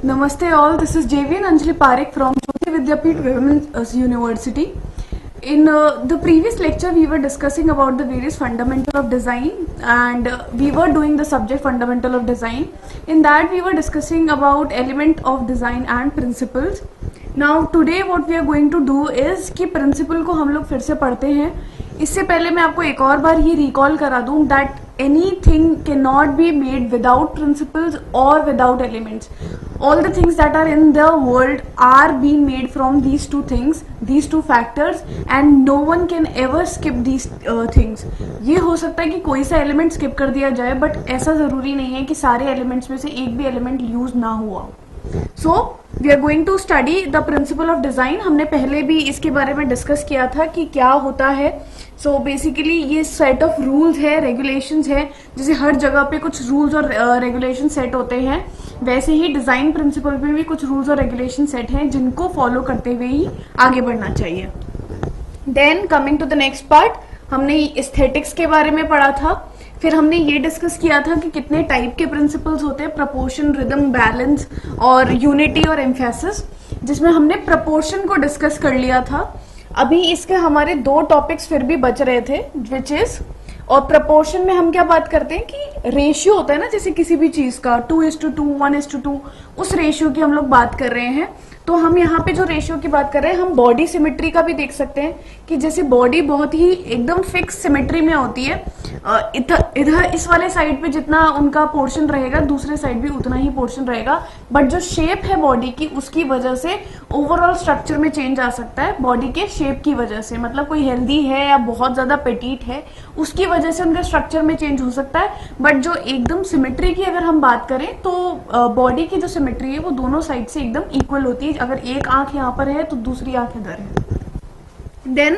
Namaste all, this is JV and Anjali Parekh from Jyoti Vidyapeeth Women's University. In the previous lecture, we were discussing about the various fundamentals of design and we were doing the subject fundamental of design. In that, we were discussing about element of design and principles. Now today what we are going to do is कि principle को हम लोग फिर से पढ़ते हैं. इससे पहले मैं आपको एक और बार ये recall करा दूं that anything cannot be made without principles or without elements. All the things that are in the world are being made from these two things, these two factors, and no one can ever skip these things. ये हो सकता है कि कोई सा element skip कर दिया जाए, but ऐसा जरूरी नहीं है कि सारे elements में से एक भी element use ना हुआ हो. So we are going to study the principle of design. हमने पहले भी इसके बारे में डिस्कस किया था कि क्या होता है. So basically ये सेट ऑफ रूल्स है, रेगुलेशंस है, जैसे हर जगह पे कुछ रूल्स और रेगुलेशन सेट होते हैं, वैसे ही डिजाइन प्रिंसिपल पे भी कुछ रूल्स और रेगुलेशन सेट हैं जिनको फॉलो करते हुए ही आगे बढ़ना चाहिए. Then coming to the next part, हमने एस्थेटिक्स के बारे में पढ़ा था. फिर हमने ये डिस्कस किया था कि कितने टाइप के प्रिंसिपल्स होते हैं, प्रपोर्शन, रिदम, बैलेंस और यूनिटी और एम्फेसिस, जिसमें हमने प्रपोर्शन को डिस्कस कर लिया था. अभी इसके हमारे दो टॉपिक्स फिर भी बच रहे थे, विच इज, और प्रपोर्शन में हम क्या बात करते हैं कि रेशियो होता है ना, जैसे किसी भी चीज का 2:2, 1:2, उस रेशियो की हम लोग बात कर रहे हैं. तो हम यहाँ पे जो रेशियो की बात कर रहे हैं, हम बॉडी सिमेट्री का भी देख सकते हैं कि जैसे बॉडी बहुत ही एकदम फिक्स सिमेट्री में होती है, इधर इस वाले साइड पे जितना उनका पोर्शन रहेगा, दूसरे साइड भी उतना ही पोर्शन रहेगा, बट जो शेप है बॉडी की, उसकी वजह से ओवरऑल स्ट्रक्चर में चेंज आ सकता है. बॉडी के शेप की वजह से, मतलब कोई हेल्दी है या बहुत ज्यादा पेटीट है, उसकी वजह से उनका स्ट्रक्चर में चेंज हो सकता है. बट जो एकदम सिमेट्री की अगर हम बात करें तो बॉडी की जो सिमेट्री है वो दोनों साइड से एकदम इक्वल होती है. अगर एक आंख यहाँ पर है तो दूसरी आंख इधर है. देन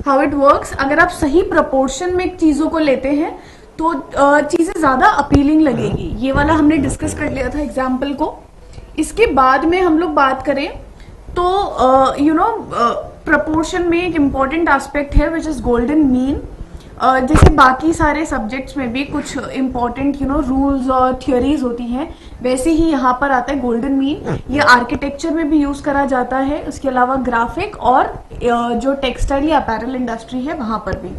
हाउ इट वर्क्स, अगर आप सही प्रपोर्शन में चीजों को लेते हैं तो चीजें ज्यादा अपीलिंग लगेगी. ये वाला हमने डिस्कस कर लिया था एग्जाम्पल को. इसके बाद में हम लोग बात करें तो प्रपोर्शन में एक इम्पॉर्टेंट एस्पेक्ट है विच इज गोल्डन मीन. जैसे बाकी सारे सब्जेक्ट्स में भी कुछ इम्पोर्टेंट रूल्स और थियोरीज होती हैं, वैसे ही यहाँ पर आता है गोल्डन मीन. ये आर्किटेक्चर में भी यूज करा जाता है, उसके अलावा ग्राफिक और जो टेक्सटाइल या अपैरल इंडस्ट्री है वहां पर भी.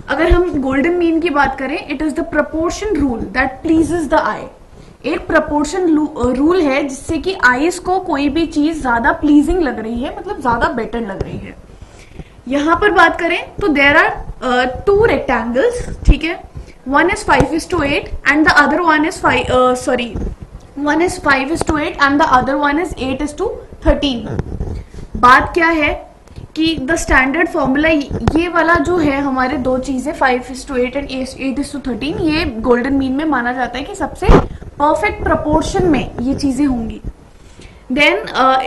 अगर हम गोल्डन मीन की बात करें, it is the proportion rule that pleases the eye. एक प्रपोर्शन रूल है जिससे कि आईज को कोई भी चीज ज्यादा प्लीजिंग लग रही है, मतलब ज्यादा बेटर लग रही है. यहां पर बात करें तो देयर आर टू रेक्टेंगल्स, ठीक है. One is 5:8 and the other one is one is 5:8 and the other one is 8:13. बात क्या है कि द स्टैंडर्ड फॉर्मूला ये वाला जो है, हमारे दो चीजें 5:8 एंड 8:13, ये गोल्डन मीन में माना जाता है कि सबसे परफेक्ट प्रपोर्शन में ये चीजें होंगी. Then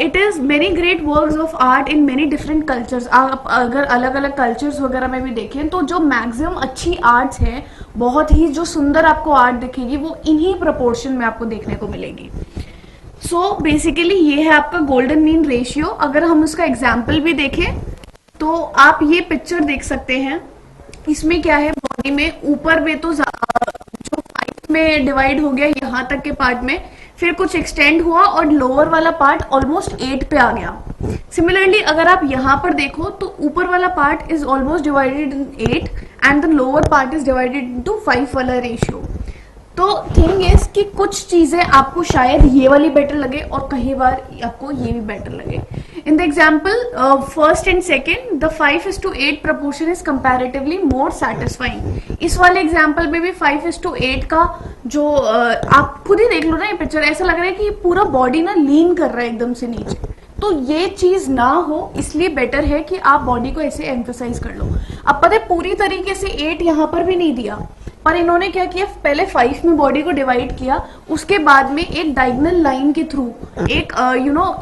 it is many great works of art in many different cultures. आप अगर अलग अलग कल्चर्स वगैरह में भी देखें तो जो मैक्सिमम अच्छी आर्ट्स है, बहुत ही जो सुंदर आपको आर्ट दिखेगी, वो इन्हीं प्रपोर्शन में आपको देखने को मिलेगी. सो बेसिकली ये है आपका गोल्डन मीन रेशियो. अगर हम उसका एग्जाम्पल भी देखें तो आप ये पिक्चर देख सकते हैं. इसमें क्या है, बॉडी में ऊपर में तो जो 5 में डिवाइड हो गया यहाँ तक के पार्ट में, फिर कुछ एक्सटेंड हुआ और लोअर वाला पार्ट ऑलमोस्ट 8 पे आ गया. सिमिलरली अगर आप यहाँ पर देखो तो ऊपर वाला part is almost divided in 8 and the lower part is divided into 5 वाला रेशियो. तो थिंग इज कि कुछ चीजें आपको शायद ये वाली बेटर लगे और कई बार आपको ये भी बेटर लगे. In the example first and second, the 5:8 proportion is comparatively more satisfying. इस वाले एग्जाम्पल में भी 5:8 का जो आप खुद ही देख लो ना, ये पिक्चर ऐसा लग रहा है कि पूरा बॉडी ना लीन कर रहा है एकदम से नीचे. तो ये चीज ना हो, इसलिए बेटर है कि आप बॉडी को ऐसे एम्फेसाइज कर लो. अब पता है पूरी तरीके से 8 यहाँ पर भी नहीं दिया, पर इन्होंने क्या किया, पहले 5 में बॉडी को डिवाइड किया, उसके बाद में एक डायगोनल लाइन के थ्रू एक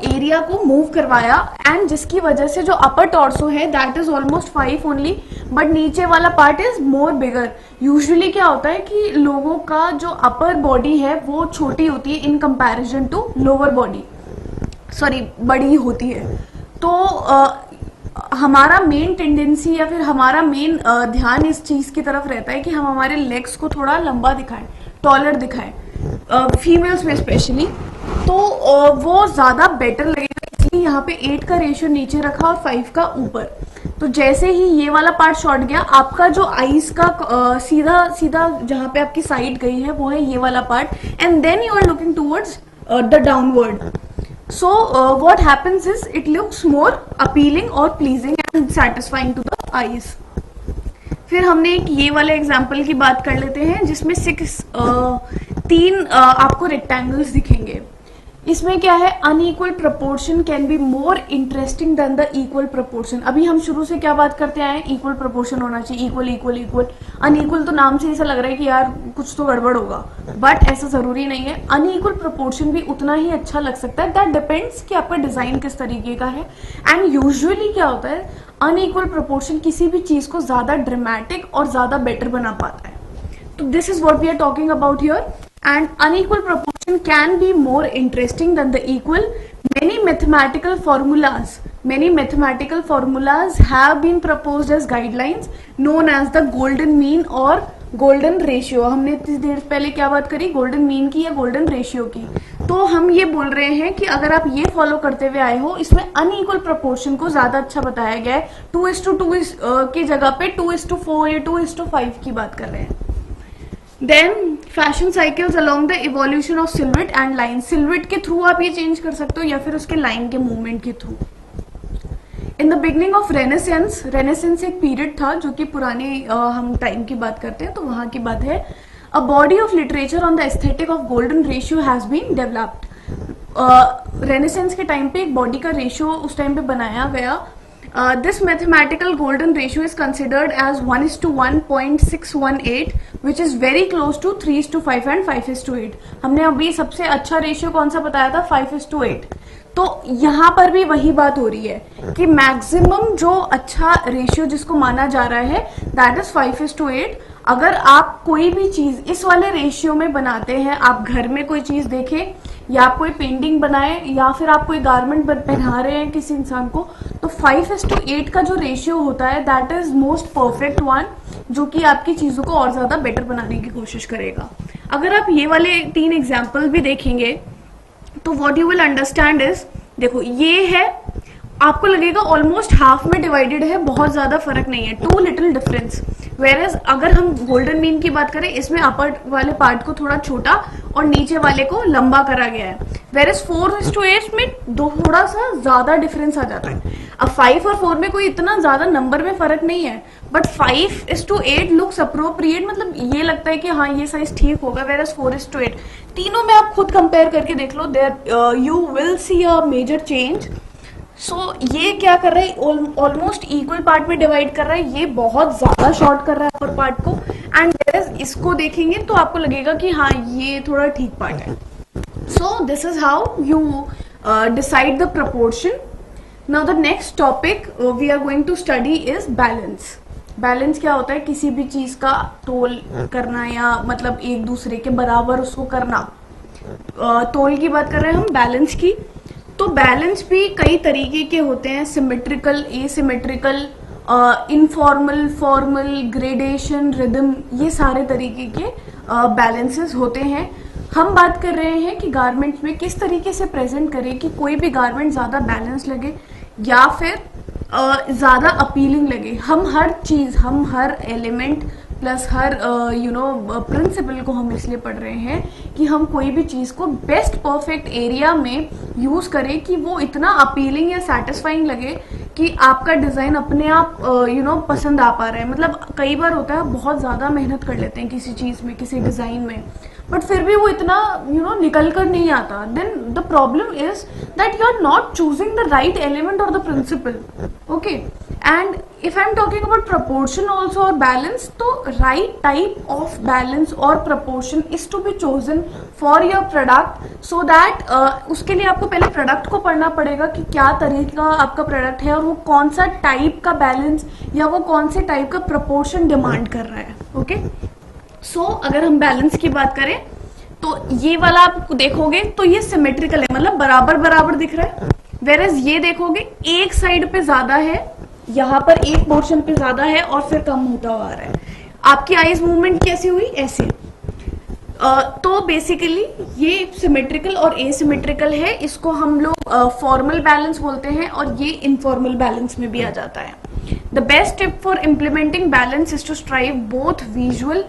एरिया को मूव करवाया, एंड जिसकी वजह से जो अपर टॉर्सो है that is almost 5 only, but नीचे वाला part is more bigger. Usually क्या होता है कि लोगों का जो अपर बॉडी है वो छोटी होती है in comparison to lower body, बड़ी होती है. तो हमारा मेन टेंडेंसी या फिर हमारा मेन ध्यान इस चीज की तरफ रहता है कि हम हमारे लेग्स को थोड़ा लंबा दिखाएं, टॉलर दिखाएं, फीमेल्स में स्पेशली. तो वो ज्यादा बेटर लगेगा, इसलिए यहाँ पे 8 का रेशियो नीचे रखा और 5 का ऊपर। तो जैसे ही ये वाला पार्ट शॉर्ट गया, आपका जो आईज का सीधा सीधा जहां पे आपकी साइड गई है वो है ये वाला part, and then you are looking towards the downward. So what happens is it looks more appealing or pleasing and satisfying to the eyes. फिर हमने एक ये वाले एग्जाम्पल की बात कर लेते हैं जिसमें तीन आपको रेक्टेंगल्स दिखेंगे। इसमें क्या है, unequal proportion can be more interesting than the equal proportion. अभी हम शुरू से क्या बात करते आए, इक्वल प्रपोर्शन होना चाहिए, इक्वल इक्वल इक्वल। अनइक्वल तो नाम से ऐसा लग रहा है कि यार कुछ तो गड़बड़ होगा, बट ऐसा जरूरी नहीं है। अनइक्वल प्रपोर्शन भी उतना ही अच्छा लग सकता है, दैट डिपेंड्स कि आपका डिजाइन किस तरीके का है। एंड यूजुअली क्या होता है, अनइक्वल प्रपोर्शन किसी भी चीज को ज्यादा ड्रामेटिक और ज्यादा बेटर बना पाता है। तो this is what we are talking about here. And unequal proportion can be more interesting than the equal. Many mathematical formulas have been proposed as guidelines known as the golden mean or golden ratio. हमने इतनी देर पहले क्या बात करी, golden mean की या golden ratio की। तो हम ये बोल रहे हैं कि अगर आप ये फॉलो करते हुए आए हो, इसमें अनइक्वल प्रोपोर्शन को ज्यादा अच्छा बताया गया है। 2:2 की जगह पे 2:4 या 2:5 की बात कर रहे हैं। Then fashion cycles along the evolution of silhouette and line. Silhouette के थ्रू आप ये चेंज कर सकते हो या फिर उसके लाइन के मूवमेंट के through. In the beginning of renaissance, renaissance एक पीरियड था जो कि पुराने हम टाइम की बात करते हैं तो वहां की बात है। A body of literature on the aesthetic of golden ratio has been developed. Renaissance के टाइम पे एक बॉडी का रेशियो उस टाइम पे बनाया गया। This mathematical golden ratio is considered as 1:1.618, which is very close to 3:5 and 5:8. हमने अभी सबसे अच्छा रेशियो कौन सा बताया था, 5:8। तो यहाँ पर भी वही बात हो रही है कि मैक्सिमम जो अच्छा रेशियो जिसको माना जा रहा है दैट इज 5:8। अगर आप कोई भी चीज इस वाले रेशियो में बनाते हैं, आप घर में कोई चीज देखें या आप कोई पेंटिंग बनाए या फिर आप कोई गारमेंट पहना रहे हैं किसी इंसान को, तो 5:8 का जो रेशियो होता है that is most perfect one, जो कि आपकी चीजों को और ज्यादा बेटर बनाने की कोशिश करेगा। अगर आप ये वाले 3 एग्जाम्पल भी देखेंगे तो what you will understand is, देखो ये है, आपको लगेगा ऑलमोस्ट हाफ में डिवाइडेड है, बहुत ज्यादा फर्क नहीं है, 2 लिटिल डिफरेंस। वेरएज अगर हम गोल्डन मीन की बात करें, इसमें अपर वाले पार्ट को थोड़ा छोटा और नीचे वाले को लंबा करा गया है। वेरएज 4:8 में थोड़ा सा ज्यादा डिफरेंस आ जाता है। अब 5 और 4 में कोई इतना ज्यादा नंबर में फर्क नहीं है, बट 5:8 लुक्स अप्रोप्रिएट, मतलब ये लगता है कि हाँ ये साइज ठीक होगा। वेरएज 4:8 तीनों में आप खुद कंपेयर करके देख लो, there you will see a major change. So ये क्या कर रहा है, ऑलमोस्ट इक्वल पार्ट में डिवाइड कर रहा है, ये बहुत ज्यादा शॉर्ट कर रहा है अपर पार्ट को। एंड इसको देखेंगे तो आपको लगेगा कि हाँ ये थोड़ा ठीक पार्ट है। So this is how you decide the proportion. Now the next topic we are going to study is balance. Balance क्या होता है, किसी भी चीज का तोल करना या मतलब एक दूसरे के बराबर उसको करना। तोल की बात कर रहे हैं हम, बैलेंस की। तो बैलेंस भी कई तरीके के होते हैं, symmetrical, asymmetrical, informal, formal, gradation, rhythm, ये सारे तरीके के बैलेंसेस होते हैं। हम बात कर रहे हैं कि गारमेंट्स में किस तरीके से प्रेजेंट करें कि कोई भी गारमेंट ज्यादा बैलेंस लगे या फिर ज्यादा अपीलिंग लगे। हम हर चीज, हम हर एलिमेंट प्लस हर प्रिंसिपल को हम इसलिए पढ़ रहे हैं कि हम कोई भी चीज को बेस्ट परफेक्ट एरिया में यूज करें कि वो इतना अपीलिंग या सेटिस्फाइंग लगे कि आपका डिजाइन अपने आप पसंद आ पा रहा है। मतलब कई बार होता है बहुत ज्यादा मेहनत कर लेते हैं किसी चीज में, किसी डिजाइन में, बट फिर भी वो इतना निकल कर नहीं आता। Then the problem is that you are not choosing the right element और the principle. Okay, and if I'm talking about proportion also or balance, तो right type of balance or proportion is to be chosen for your product, so that उसके लिए आपको पहले product को पढ़ना पड़ेगा कि क्या तरीका आपका प्रोडक्ट है और वो कौन सा टाइप का बैलेंस या वो कौन से टाइप का proportion डिमांड कर रहा है। ओके, सो अगर हम बैलेंस की बात करें तो ये वाला आप देखोगे तो ये सिमेट्रिकल है, मतलब बराबर बराबर दिख रहा है। वेरएज ये देखोगे एक साइड पे ज्यादा है, यहाँ पर एक पोर्शन पे ज्यादा है और फिर कम होता हुआ आ रहा है। आपकी आईज मूवमेंट कैसी हुई, ऐसे। तो बेसिकली ये सिमेट्रिकल और एसिमेट्रिकल है, इसको हम लोग फॉर्मल बैलेंस बोलते हैं और ये इनफॉर्मल बैलेंस में भी आ जाता है. The best tip for implementing balance is to strive both visual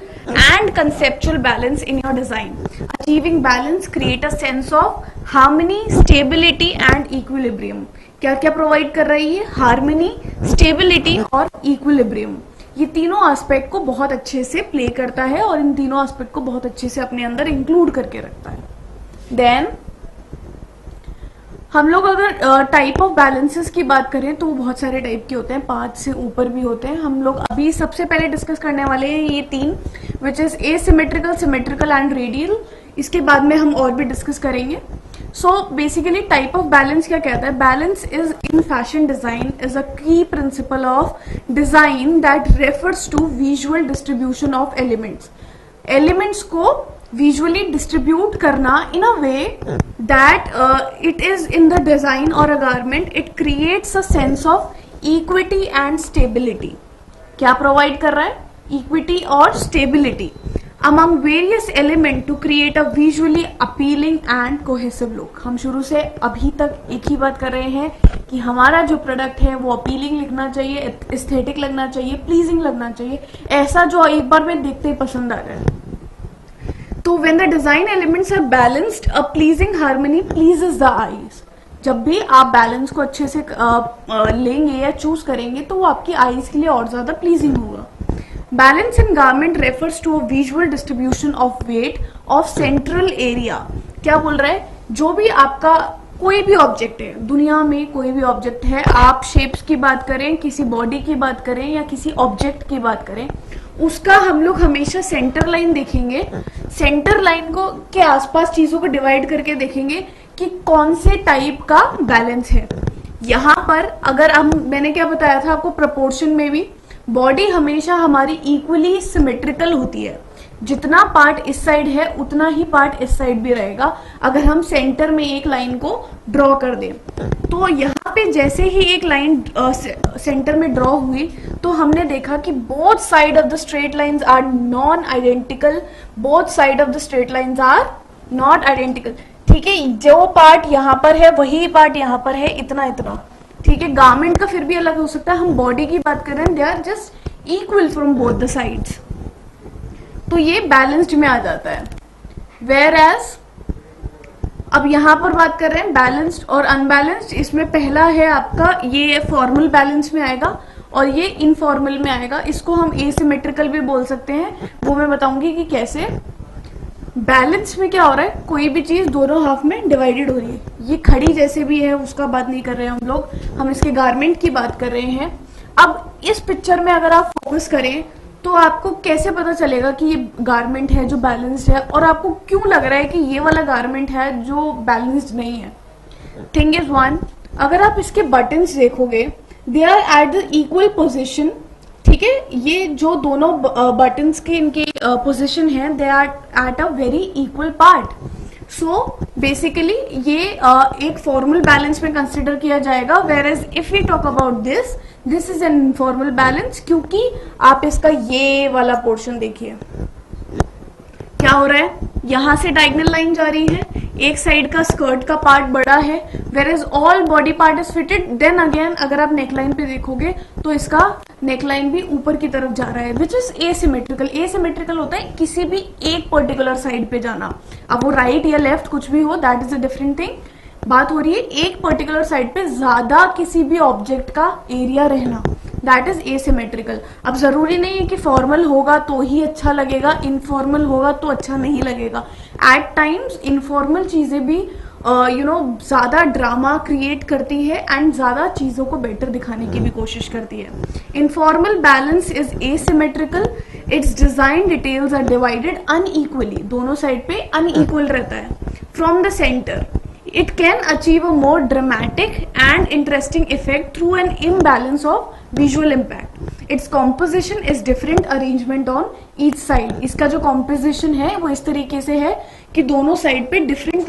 and conceptual balance in your design. Achieving balance create a sense of harmony, stability and equilibrium. क्या क्या प्रोवाइड कर रही है? हार्मनी, स्टेबिलिटी और इक्विलिब्रियम. ये तीनों aspect को बहुत अच्छे से प्ले करता है और इन तीनों एस्पेक्ट को बहुत अच्छे से अपने अंदर इंक्लूड करके रखता है. देन हम लोग अगर टाइप ऑफ बैलेंसेस की बात करें तो बहुत सारे टाइप के होते हैं, 5 से ऊपर भी होते हैं. हम लोग अभी सबसे पहले डिस्कस करने वाले हैं ये 3, which is asymmetrical, symmetrical and radial. इसके बाद में हम और भी डिस्कस करेंगे. So basically type of balance क्या कहता है? Balance is in fashion design is a key principle of design that refers to visual distribution of elements. Elements को विजुअली डिस्ट्रीब्यूट करना in a way that it is in the design or a garment, it creates a sense of equity and stability. क्या provide कर रहा है? Equity और stability among various elements to create a visually appealing and cohesive look. हम शुरू से अभी तक एक ही बात कर रहे हैं कि हमारा जो प्रोडक्ट है वो अपीलिंग लगना चाहिए, एस्थेटिक लगना चाहिए, प्लीजिंग लगना चाहिए, ऐसा जो एक बार में देखते ही पसंद आ रहा है. तो when the design elements are balanced, a pleasing harmony pleases the eyes. जब भी आप बैलेंस को अच्छे से लेंगे या चूज करेंगे तो वो आपकी आईज के लिए और ज्यादा प्लीजिंग होगा. Balance in garment refers to a visual distribution of weight of central area. क्या बोल रहा है? जो भी आपका कोई भी ऑब्जेक्ट है, दुनिया में कोई भी ऑब्जेक्ट है, आप शेप्स की बात करें, किसी बॉडी की बात करें या किसी ऑब्जेक्ट की बात करें, उसका हम लोग हमेशा सेंटर लाइन देखेंगे. सेंटर लाइन को के आसपास चीजों को डिवाइड करके देखेंगे कि कौन से टाइप का बैलेंस है. यहाँ पर अगर मैंने क्या बताया था आपको, प्रोपोर्शन में भी बॉडी हमेशा हमारी इक्वली सिमेट्रिकल होती है. जितना पार्ट इस साइड है उतना ही पार्ट इस साइड भी रहेगा. अगर हम सेंटर में एक लाइन को ड्रॉ कर दें तो यहाँ पे जैसे ही एक लाइन सेंटर में ड्रॉ हुई तो हमने देखा कि both side of the straight lines are non identical. Both side of the straight lines are not identical. ठीक है, जो पार्ट यहाँ पर है वही पार्ट यहाँ पर है, इतना इतना. ठीक है, गारमेंट का फिर भी अलग हो सकता है. हम बॉडी की बात कर रहे हैं, they are just equal from both the sides. तो ये बैलेंस्ड में आ जाता है. वेयर एज अब यहां पर बात कर रहे हैं बैलेंस्ड और अनबैलेंस्ड. इसमें पहला है आपका ये फॉर्मल बैलेंस में आएगा और ये इनफॉर्मल में आएगा. इसको हम एसिमेट्रिकल भी बोल सकते हैं, वो मैं बताऊंगी कि कैसे. बैलेंस में क्या हो रहा है? कोई भी चीज दोनों हाफ में डिवाइडेड हो रही है. ये खड़ी जैसे भी है उसका बात नहीं कर रहे हैं हम लोग, हम इसके गारमेंट की बात कर रहे हैं. अब इस पिक्चर में अगर आप फोकस करें तो आपको कैसे पता चलेगा कि ये गारमेंट है जो बैलेंस्ड है और आपको क्यों लग रहा है कि ये वाला गारमेंट है जो बैलेंस्ड नहीं है? थिंग इज वन, अगर आप इसके बटन्स देखोगे, they are at the equal position. ठीक है, ये जो दोनों बटन्स के इनके पोजिशन है, they are at a very equal part. So basically ये एक फॉर्मल बैलेंस में कंसिडर किया जाएगा. Whereas if we talk about this is an informal balance, क्योंकि आप इसका ये वाला पोर्शन देखिए क्या हो रहा है. यहां से डायगोनल लाइन जा रही है, एक साइड का स्कर्ट का पार्ट बड़ा है, whereas all body part is fitted. Then again अगर आप नेकलाइन पे देखोगे तो इसका नेकलाइन भी ऊपर की तरफ जा रहा है, विच इज एसिमेट्रिकल. एसिमेट्रिकल होता है किसी भी एक पर्टिकुलर साइड पे जाना. अब वो राइट या लेफ्ट कुछ भी हो, that is a different thing. बात हो रही है एक पर्टिकुलर साइड पे ज्यादा किसी भी ऑब्जेक्ट का एरिया रहना, दैट इज एसिमेट्रिकल. अब जरूरी नहीं है कि फॉर्मल होगा तो ही अच्छा लगेगा, इनफॉर्मल होगा तो अच्छा नहीं लगेगा. एट टाइम्स इनफॉर्मल चीजें भी ज्यादा ड्रामा क्रिएट करती है एंड ज्यादा चीजों को बेटर दिखाने की भी कोशिश करती है. Informal balance is asymmetrical. Its design details are divided unequally. दोनों साइड पे अनइक्वल रहता है. From the centre it can achieve a more dramatic and interesting effect through an imbalance of visual impact. Its composition is different arrangement on each side. इसका जो composition है वो इस तरीके से है कि दोनों साइड पे डिफरेंट